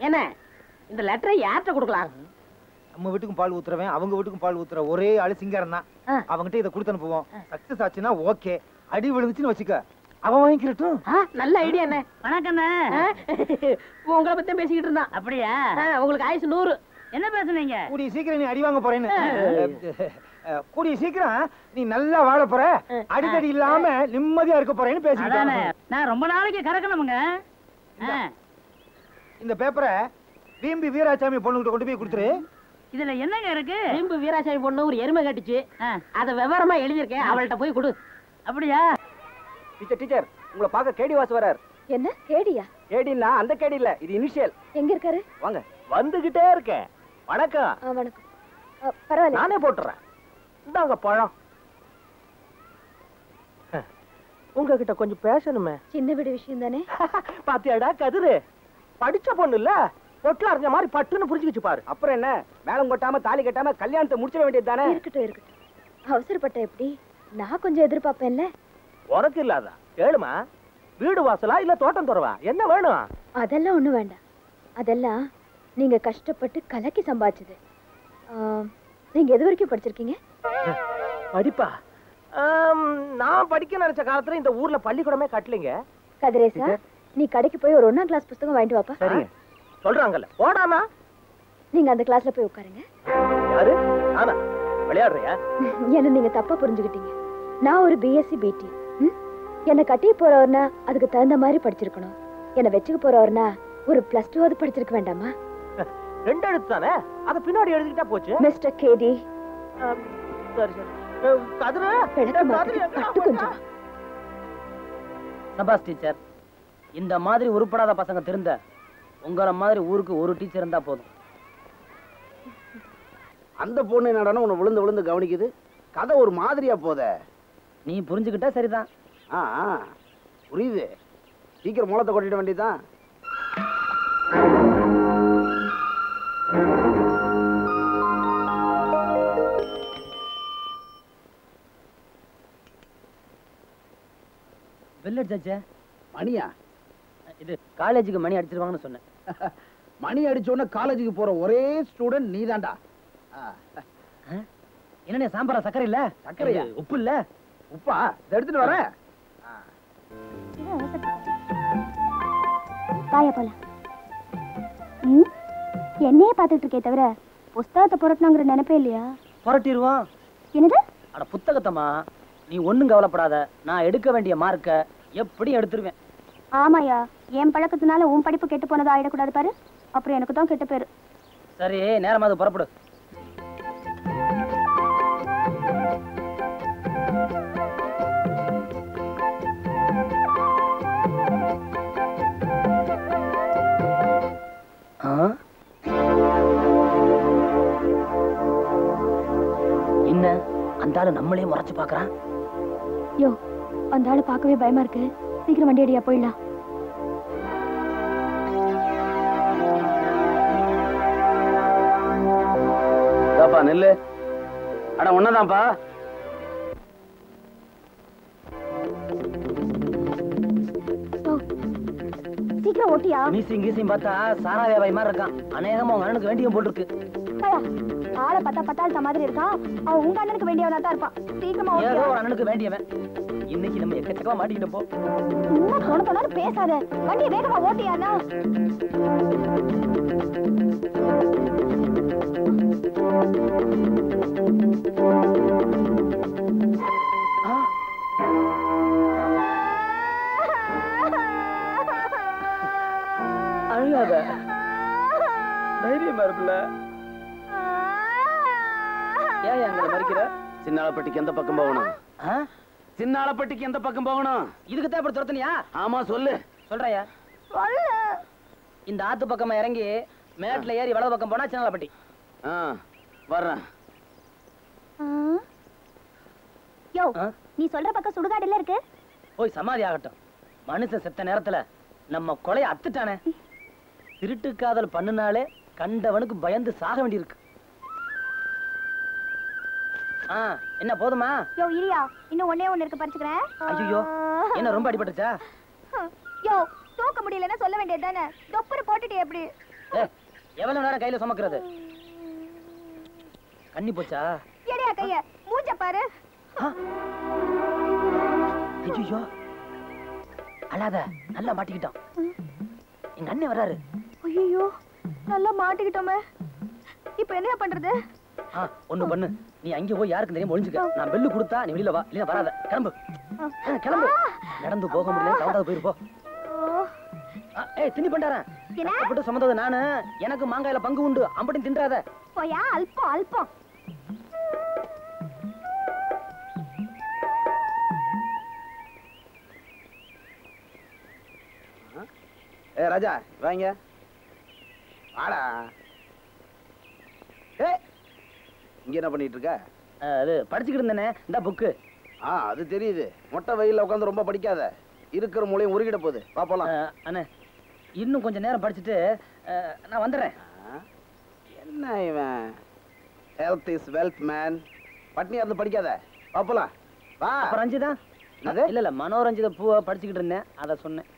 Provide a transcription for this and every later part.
என்ன இந்த லெட்டரை யார்கிட்ட கொடுக்கலாம்? நம்ம வீட்டுக்கும் பால் ஊத்துறவன் அவங்க வீட்டுக்கும் பால் ஊத்துற ஒரே ஆளு சிங்காரம் தான். அவங்ககிட்ட இதை கொடுத்து அனுப்புவோம். சக்சஸ் ஆச்சுன்னா ஓகே, அடி விழுந்துச்சுன்னு வச்சுக்க அவன் வாங்கிக்கிறட்டும். நல்ல ஐடியா என்ன. வணக்கம். உங்களை பத்தி பேசிக்கிட்டு இருந்தான். அப்படியா? உங்களுக்கு ஆயுசு 100. என்ன பேசுனீங்க? கூடிய சீக்கிரம் நீ அடி வாங்க போறேன்னு. கூடிய சீக்கிரம் நீ நல்லா வாழ போற, அடிக்கடி இல்லாம நிம்மதியா இருக்க போறேன்னு பேசிக்கிட்டானே. நான் ரொம்ப நாளைக்கு கறக்கணுமுங்க. இந்த பேப்பரை வீம்பி வீராசாமி பொண்ணுகிட்ட கொண்டு போய் கொடுத்துரு. இதுல என்னங்க இருக்கு? வீம்பு வீராசாமி பொண்ணு ஒரு எருமை கட்டிச்சு, அத விவரமா எழுதியிருக்கேன், அவள்கிட்ட போய் கொடு. அப்படியா? டீச்சர் உங்களை பார்க்க கேடி வாசு வரார். என்ன கேடியா? கேடினா அந்த கேடி இல்ல, இது இனிஷியல். எங்க இருக்காரு? வாங்க. வந்துகிட்டே இருக்கேன். வணக்கம். வணக்கம். பரவாயில்ல, நானே போட்டுறேன். இந்தாங்க பழம். உங்ககிட்ட கொஞ்சம் பேசணுமே. சின்ன வீடு விஷயம் தானே. பாத்தியாடா கதிரு, படிச்ச பொண்ணு இல்ல, பொட்டுல அறிஞ்ச மாதிரி பட்டுன்னு புரிஞ்சுக்கிச்சு பாரு. அப்புறம் என்ன, மேளம் கொட்டாம தாலி கட்டாம கல்யாணத்தை முடிச்சிட வேண்டியது தானே. இருக்கட்டும் இருக்கட்டும், அவசரப்பட்ட எப்படி? நான் கொஞ்சம் எதிர்பார்ப்பேன்ல. உனக்கு இல்லாதா? கேளுமா. வீடு வாசலா இல்ல தோட்டம் துறவா, என்ன வேணும்? அதெல்லாம் ஒண்ணும் வேண்டாம். அதெல்லாம் நீங்க கஷ்டப்பட்டு கலக்கி சம்பாதிச்சது. நீங்க எது வரைக்கும் படிச்சிருக்கீங்க? படிப்பா? நான் படிக்க நினைச்ச காலத்துல இந்த ஊர்ல பள்ளிக்கூடமே கட்டலைங்க. கதிரேசா, நீ கடைக்கு போய் ஒரு 1ஆம் கிளாஸ் புத்தகம் வாங்கிட்டு வாப்பா. சரிங்க, சொல்றாங்கல்ல போடாமா. நீங்க அந்த கிளாஸ்ல போய் உட்காருங்க. யாரு? நானா? விளையாடுறியா? என்ன நீங்க தப்பா புரிஞ்சுக்கிட்டீங்க. நான் ஒரு பிஎஸ்சி பிடி. என்ன கட்டி போறவர்னா அதுக்கு தகுந்த மாதிரி படிச்சிருக்கணும். என்ன வச்சுக்க போறவர்னா ஒரு +2 படிச்சிருக்க வேண்டாமா? 2 எழுத்து தானே, அத பின்னாடி எழுதிக்கிட்டா போச்சு. மிஸ்டர் கேடி. சரி சரி. கதிர பட்டு கொஞ்சம். சபாஸ் டீச்சர், இந்த மாதிரி உருப்படாத பசங்க திருந்த உங்கள மாதிரி ஊருக்கு ஒரு டீச்சர் இருந்தா போதும். அந்த பொண்ணு என்னடானா உன்னை விழுந்து விழுந்து கவனிக்குது. கதை ஒரு மாதிரியா போத. நீ புரிஞ்சுக்கிட்டா சரிதான். புரியுது. சீக்கிரம் மூலத்தை கொட்டிட வேண்டியதுதான். பெல் அடிச்சாச்சே. மணியா? இது காலேஜுக்கு மணி அடிச்சிருவாங்கன்னு சொன்னேன். மணி அடிச்சோன்னா காலேஜுக்கு போற ஒரே ஸ்டூடெண்ட் நீதான்டா. என்ன சாம்பாரா? சக்கரை இல்ல? சக்கரையா? உப்பு இல்ல? உப்பா? இதை எடுத்துட்டு வரேன். வாயா போலாம். என்னையே பார்த்துட்டு இருக்கே தவிர புஸ்தகத்தை புரட்டணுங்கிற நினைப்பே இல்லையா? புரட்டிடுவான். என்னது? அட புத்தகத்தம்மா, நீ ஒண்ணும் கவலைப்படாத. நான் எடுக்க வேண்டிய மார்க்க எப்படி எடுத்துருவேன். ஆமாயா, என் பழக்கத்தினால உன் படிப்பு கெட்டு போனதா ஆயிடக்கூடாது பாரு. அப்புறம் எனக்கு தான் கெட்ட பேரு. சரி, நேரமாவது புறப்படு. என்ன அந்த ஆளு நம்மளே முறைச்சு பாக்குறான்? யோ, அந்த ஆளு பார்க்கவே பயமா இருக்கு. சீக்கிரம் வண்டி அடியா, போயிடலாம். நெல்லு. அட ஒன்னதான்ப்பா. சீக்கிரம் ஓட்டியா. மீசிங் கீசிங் பார்த்தா சாரா வியாபாரி மாதிரி இருக்கான். அநேகமா உங்க அண்ணனுக்கு வேண்டிய போட்டுருக்கு. ஆளை பார்த்தா பட்டாளத்த மாதிரி இருக்கான். அவன் உங்க அண்ணனுக்கு வேண்டியவனா தான் இருப்பான். சீக்கிரமா ஓட்டியா. ஏதோ ஒரு அண்ணனுக்கு வேண்டியவன். இன்னைக்கு நம்ம எக்கச்சக்கமா மாட்டிக்கிட்டு போ. இன்னும் தோணு பேசாத. வண்டியை வேகமா ஓட்டியாண்ணா. அழுகாத, தைரியமா இருப்பில்ல. ஏன் எங்களை மறிக்கிற? சின்னாளப்பட்டிக்கு எந்த பக்கம் போகணும்? சின்னாளப்பட்டிக்கு எந்த பக்கம் போகணும்? இதுக்குத்தான் இப்படி துரத்துனியா? ஆமா சொல்லு. சொல்றையா? இந்த ஆத்து பக்கமா இறங்கி மேட்ல ஏறி வலது பக்கம் போனா சின்னாளப்பட்டி. வர்றேன். யோ, நீ சொல்ற பக்கம் சுடுகாடுல இருக்கு. போய் சமாதி ஆகட்டும். மனுஷன் செத்த நேரத்துல நம்ம கொலைய அத்துட்டானே. திருட்டு காதல் பண்ணுனாலே கண்டவனுக்கு பயந்து சாக வேண்டியிருக்கு. என்ன போதுமா? யோ இரியா, இன்னும் ஒண்ணே ஒண்ணு இருக்கு, பறிச்சுக்கிறேன். ஐயோ, என்ன ரொம்ப அடிபட்டுச்சா? யோ, தூக்க முடியலன்னா சொல்ல வேண்டியது தானே. தொப்புரு போட்டுட்டு எப்படி? எவ்வளவு நேரம் கையில சுமக்கிறது? கண்ணி போச்சா? எடியா கைய மூஞ்ச பாரு. ஐயோ அழாத, நல்லா மாட்டிக்கிட்டோம். எங்க அண்ணன் வர்றாரு. ஐயோ நல்லா மாட்டிக்கிட்டோமே, இப்ப என்ன பண்றது? ஒண்ணு பண்ணு, நீ அங்கே போய் யாருக்கு தெரியும் ஒளிஞ்சுக்க. நான் பெல்லு கொடுத்தா நீ வெளியில வா, இல்லையா வராத. கிளம்பு கிளம்பு. நடந்து போக முடியல, தவறாத போயிருப்போ. ஏய் தின்னி பண்டாரன், கஷ்டப்பட்டு சுமந்தது நானு. எனக்கு மாங்காயில பங்கு உண்டு, அம்பட்டும் தின்றாத. போயா அல்பம் அல்பம். ஏ ராஜா வாங்க வாடா. இங்க என்ன பண்ணிட்டு இருக்க? அது படிச்சுக்கிட்டு இருந்தேனே, இந்த புக்கு. அது தெரியுது. மொட்டை வெயில்ல உட்காந்து ரொம்ப படிக்காத, இருக்கிற மூளையும் உருகிட போகுது. பாப்பலாம். அண்ணே இன்னும் கொஞ்சம் நேரம் படிச்சுட்டு நான் வந்துடுறேன். என்ன இவன்? Health is wealth man. பட்னியா இருந்து படிக்காத, பாப்பலாம். வா. ரஞ்சிதா? இல்ல இல்ல, மனோரஞ்சித பூவை படிச்சுக்கிட்டு இருந்தேன், அதை சொன்னேன்.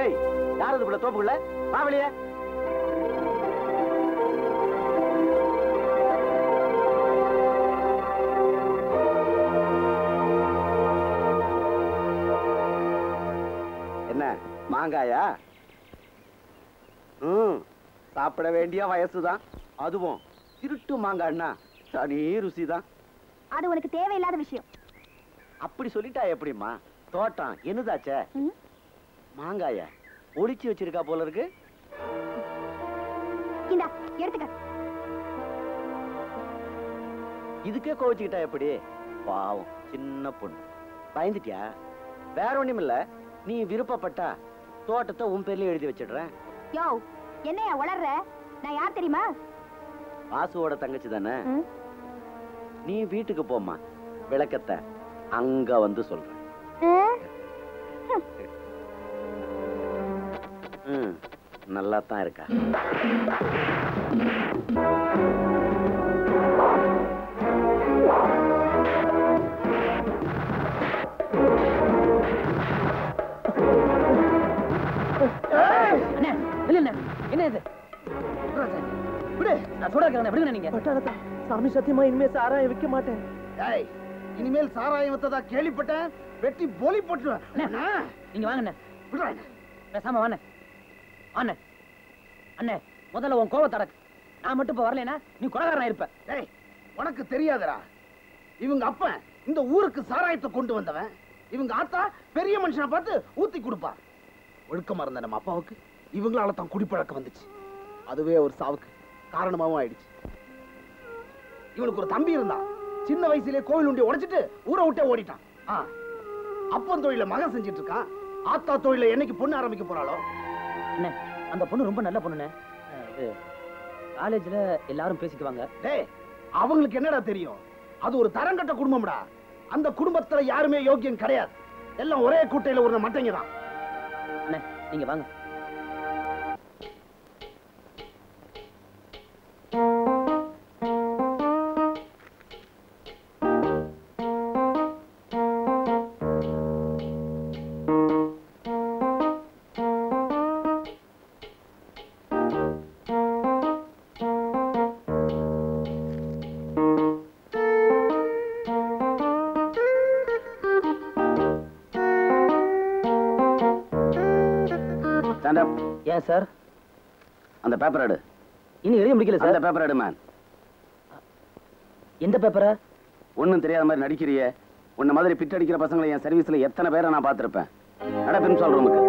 ஏய் யார் அதுக்குள்ள தோப்புக்குள்ள? வா வெளியே. என்ன மாங்காயா? சாப்பிட வேண்டிய வயசுதான். அதுவும் திருட்டு மாங்காய்னா தனி ருசிதான். அது உனக்கு தேவையில்லாத விஷயம். அப்படி சொல்லிட்டா எப்படிம்மா? தோட்டம் என்னதாச்சே? மாங்காய ஒளிச்சு வச்சிருக்கா போல இருக்கு. இந்தா எடுத்துக்க. இதுக்கே கோவிச்சுக்கிட்டா எப்படி? பாவம் சின்ன பொண்ணு. பயந்துட்டியா? வேற ஒண்ணும் இல்ல, நீ விருப்பப்பட்டா தோட்டத்தை உன் பேர்ல எழுதி வச்சிடுறேன். யோ என்னையா வளர்ற? நான் யார் தெரியுமா? வாசுவோட தங்கச்சி தானே. நீ வீட்டுக்கு போமா, விளக்கத்தை அங்க வந்து சொல்றேன். நல்லா தான் இருக்கா. என்ன இது? நான் சொல்றேன், விடுங்க நீங்க. சாமி சத்தியமா இனிமே சாராயம் விற்க மாட்டேன். இனிமேல் சாராயம் வித்ததா கேள்விப்பட்டேன், வெட்டி போலி போட்டுருவேன். நீங்க வாங்க பேசாம வாண்ணே. அண்ணே அண்ணே முதல்ல உன் கோவத்தை அடக்கு. நான் மட்டும் இப்ப வரலைன்னா நீ கொலைகாரனா இருப்ப. உனக்கு தெரியாதடா, இவங்க அப்ப இந்த ஊருக்கு சாராயத்தை கொண்டு வந்தவன். இவங்க ஆத்தா பெரிய மனுஷனை பார்த்து ஊத்தி கொடுப்பா. ஒழுக்கமா இருந்த நம்ம அப்பாவுக்கு இவங்களால தான் குடிப்பழக்கம் வந்துச்சு. அதுவே ஒரு சாவுக்கு காரணமாவும் ஆயிடுச்சு. இவனுக்கு ஒரு தம்பி இருந்தான். சின்ன வயசுலயே கோவில் உண்டி உடைச்சிட்டு ஊரை விட்டே ஓடிட்டான். அப்பன் தொழில மகன் செஞ்சிட்டு இருக்கான். ஆத்தா தொழில என்னைக்கு பொண்ணு ஆரம்பிக்க போறாளோ? அண்ணே அந்த பொண்ணு ரொம்ப நல்ல பொண்ணுண்ணே. காலேஜ்ல எல்லாரும் பேசிக்குவாங்க. டேய் அவங்களுக்கு என்னடா தெரியும்? அது ஒரு தரங்கட்ட குடும்பம்டா. அந்த குடும்பத்துல யாருமே யோக்கியம் கிடையாது. எல்லாம் ஒரே கூட்டையில ஒரு மட்டைங்க தான். அண்ணே நீங்க வாங்க. ஏன் சார்? அந்த பேப்பர் எடு. இன்னும் எழுத முடிக்கல சார். அந்த பேப்பர் எடு மேன். எந்த பேப்பரை? ஒன்னும் தெரியாத மாதிரி நடிக்கிறியே. உன்ன மாதிரி பிட் அடிக்கிற பசங்களை என் சர்வீஸ்ல எத்தனை பேரை நான் பார்த்திருப்பேன். நடப்பின்னு சொல்றேன் உனக்கு.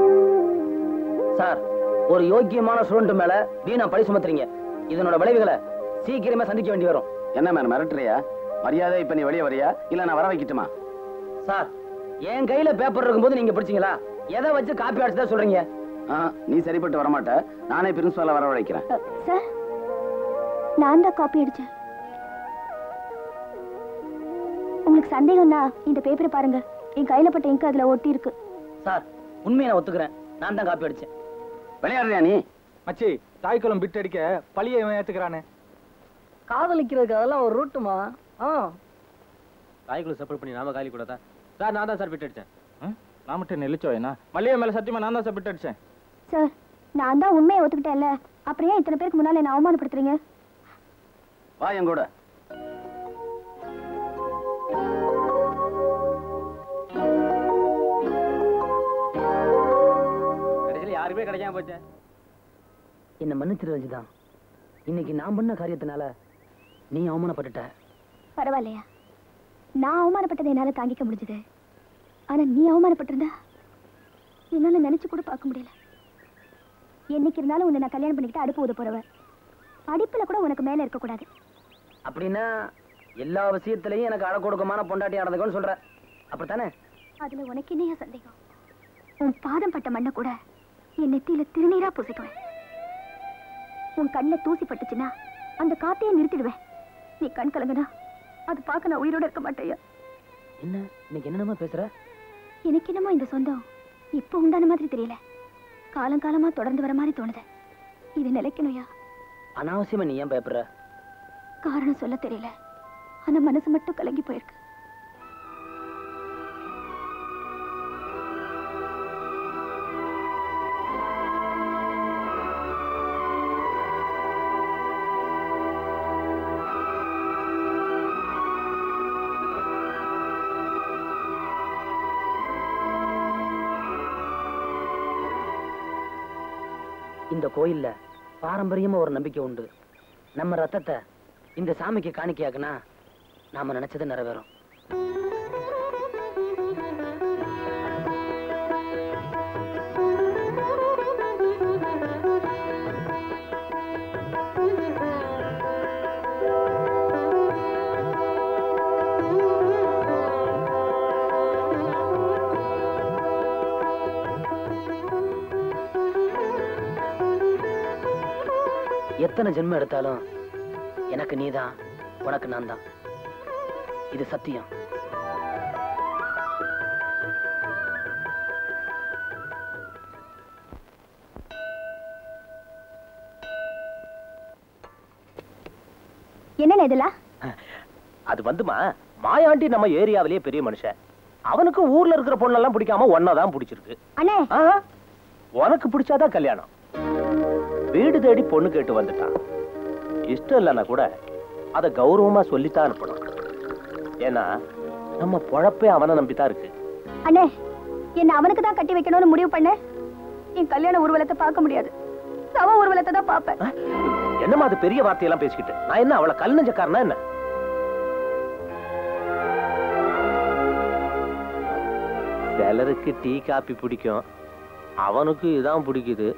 சார் ஒரு யோக்கியமான ஸ்டூடெண்ட் மேல வீணா பழி சுமத்துறீங்க. இதனோட விளைவுகளை சீக்கிரமே சந்திக்க வேண்டி வரும். என்ன மேன் மிரட்டுறியா? மரியாதை இப்ப நீ வெளியே வரியா இல்ல நான் வர வைக்கட்டுமா? சார் என் கையில பேப்பர் இருக்கும்போது நீங்க படிச்சீங்களா? எதை வச்சு காப்பி அடிச்சுதான் சொல்றீங்க? நீ சரிப்பட்டு வரமாட்ட. நானே பிரின்சிபால வர வைக்கிறேன். சார் நான் தான் காப்பி அடிச்சேன். உங்களுக்கு சந்தேகம்னா இந்த பேப்பரை பாருங்க. என் கையில பட்ட இங்கு அதுல ஒட்டி இருக்கு. சார் உண்மையை நான் ஒத்துக்கிறேன், நான் தான் காப்பி அடிச்சேன். விளையாடுறியா நீ? மச்சி தாய்க்குளம் பிட் அடிக்க பழிய இவன் ஏத்துக்கிறானே. காதலிக்கிறதுக்கு அதெல்லாம் ஒரு ரூட்டுமா? தாய்க்குள்ள சப்போர்ட் பண்ணி நாம காலி கூடாதா? சார் நான் தான் சார் பிட் அடிச்சேன். நான் மட்டும் நெல்லிச்சோயனா? மல்லிகை மேல சத்தியமா நான் தான் சார் பிட் அடிச்சேன். சார் நான் தான் உண்மையை ஒத்துக்கிட்டேன்ல, அப்புறம் ஏன் இத்தனை பேருக்கு முன்னால என்ன அவமானப்படுத்துறீங்க? வா என் கூட. கடைசியில் யாருமே கிடைக்காம போச்சு. என்ன மன்னிச்சிரு ரஞ்சிதா. இன்னைக்கு நான் பண்ண காரியத்தினால நீ அவமானப்பட்டுட்ட. பரவாயில்லையா, நான் அவமானப்பட்டதை என்னால தாங்கிக்க முடிஞ்சது. ஆனா நீ அவமானப்பட்டிருந்தா என்னால நினைச்சு கூட பார்க்க முடியல. என்னைக்கு இருந்தாலும் உன்னை நான் கல்யாணம் பண்ணிக்கிட்டு அடுப்பு ஊத போறவ. அடுப்புல கூட உனக்கு மேல இருக்க கூடாது. அப்படின்னா எல்லா விஷயத்திலையும் எனக்கு அழகொடுக்கமான பொண்டாட்டி நடந்துக்கணும்னு சொல்ற, அப்படித்தானே? அதுல உனக்கு என்னையா சந்தேகம்? உன் பாதம் பட்ட மண்ணை கூட என் நெத்தியில திருநீரா பூசிக்குவேன். உன் கண்ணுல தூசி பட்டுச்சுன்னா அந்த காத்தையே நிறுத்திடுவேன். நீ கண் கலங்குனா அது பார்க்க நான் உயிரோட இருக்க மாட்டேயா. என்ன இன்னைக்கு என்னமா பேசுற? எனக்கு என்னமோ இந்த சொந்தம் இப்ப உண்டான மாதிரி தெரியல, காலங்காலமா தொடர்ந்து வர மாதிரி தோணுது. இது நிலைக்கணும்யா. அனாவசியமா நீ ஏன் பயப்படுற? காரணம் சொல்ல தெரியல, ஆனா மனசு மட்டும் கலங்கி போயிருக்கு. இந்த கோயில்ல பாரம்பரியமா ஒரு நம்பிக்கை உண்டு. நம்ம ரத்தத்தை இந்த சாமிக்கு காணிக்கையாக்குனா நாம நினைச்சது நிறைவேறும். எத்தனை ஜென்மம் எடுத்தாலும் எனக்கு நீதான், உனக்கு நான் தான். இது சத்தியம். என்ன இதெல்லாம்? அது வந்துமா, மாயாண்டி நம்ம ஏரியாவிலேயே பெரிய மனுஷன். அவனுக்கு ஊர்ல இருக்கிற பொண்ணெல்லாம் பிடிக்காம ஒன்னதான் பிடிச்சிருக்கு. அண்ணே, உனக்கு பிடிச்சாதான் கல்யாணம். வீடு தேடி பொண்ணு கேட்டு வந்துட்டான். இஷ்டம் இல்லைன்னா கூட அதை கௌரவமா சொல்லித்தான் அனுப்பணும். ஏன்னா நம்ம பொழப்பே அவனை நம்பித்தான் இருக்கு. அண்ணே, என்ன அவனுக்கு தான் கட்டி வைக்கணும்னு முடிவு பண்ண. என் கல்யாண ஊர்வலத்தை பார்க்க முடியாது, சவ ஊர்வலத்தை தான் பார்ப்பேன். என்னமா அது பெரிய வார்த்தையெல்லாம் பேசிக்கிட்டு? நான் என்ன அவளை கல் நெஞ்சக்காரனா என்ன? சிலருக்கு டீ காப்பி பிடிக்கும், அவனுக்கு இதான் பிடிக்குது.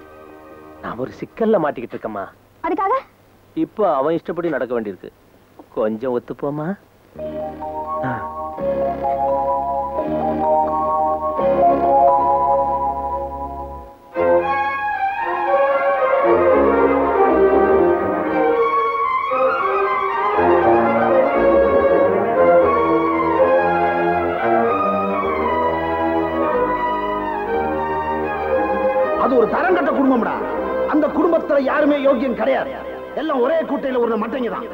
நான் ஒரு சிக்கல்ல மாட்டிக்கிட்டு இருக்கேம்மா. அதுக்காக இப்போ அவன் இஷ்டப்படி நடக்க வேண்டியிருக்கு. கொஞ்சம் ஒத்துப்போமா? அது ஒரு தரங்கட்ட குடும்பம்டா. அந்த குடும்பத்துல யாருமே யோகியம் கிடையாது. எல்லாம் ஒரே கூட்டையில ஒரு மட்டைங்க தான்.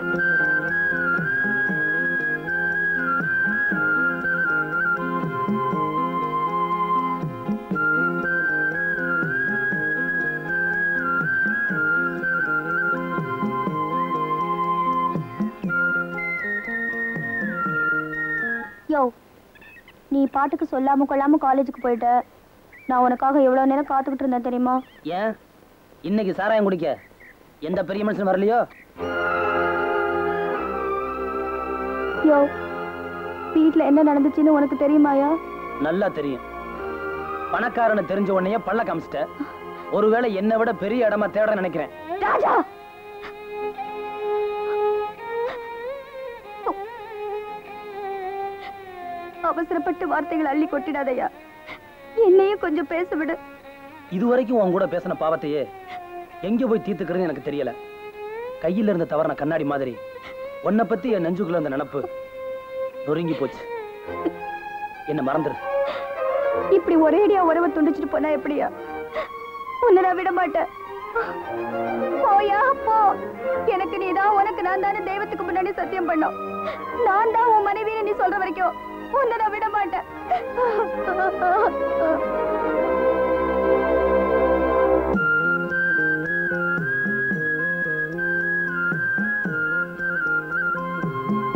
யோ, நீ பாட்டுக்கு சொல்லாம கொள்ளாம காலேஜுக்கு போயிட்ட. நான் உனக்காக எவ்வளவு நேரம் காத்துக்கிட்டு இருந்தேன் தெரியுமா? ஏன் இன்னைக்கு சாராயம் குடிக்க எந்த பெரிய மனுஷன் வரலையோ? யோ, வீட்ல என்ன நடந்துச்சுன்னு உனக்கு தெரியுமாயா? நல்லா தெரியும். பணக்காரனை தெரிஞ்ச உடனே பல்ல காமிச்சிட்ட. ஒருவேளை என்னை விட பெரிய இடமா தேட நினைக்கிறேன். ராஜா, அவசரப்பட்டு வார்த்தைகள் அள்ளி கொட்டிடாதையா. என்னையும் கொஞ்சம் பேச விடு. இதுவரைக்கும் உன் கூட பேசின பாவத்தையே எங்க போய் தீர்த்துக்கிறேன்னு எனக்கு தெரியல. கையில இருந்த தவறான கண்ணாடி மாதிரி உன்னை பத்தி என் நெஞ்சுக்குள்ள இருந்த நினப்பு நொறுங்கி போச்சு. என்ன மறந்துரு. இப்படி ஒரேடியா உறவை துண்டிச்சிட்டு போனா எப்படியா? உன்னை நான் விட மாட்டேன். போயா போ. எனக்கு நீதான், உனக்கு நான் தானே தெய்வத்துக்கு முன்னாடி சத்தியம் பண்ணோம். நான் தான் உன் மனைவியை நீ சொல்ற வரைக்கும் உன்னை நான் விட மாட்டேன்.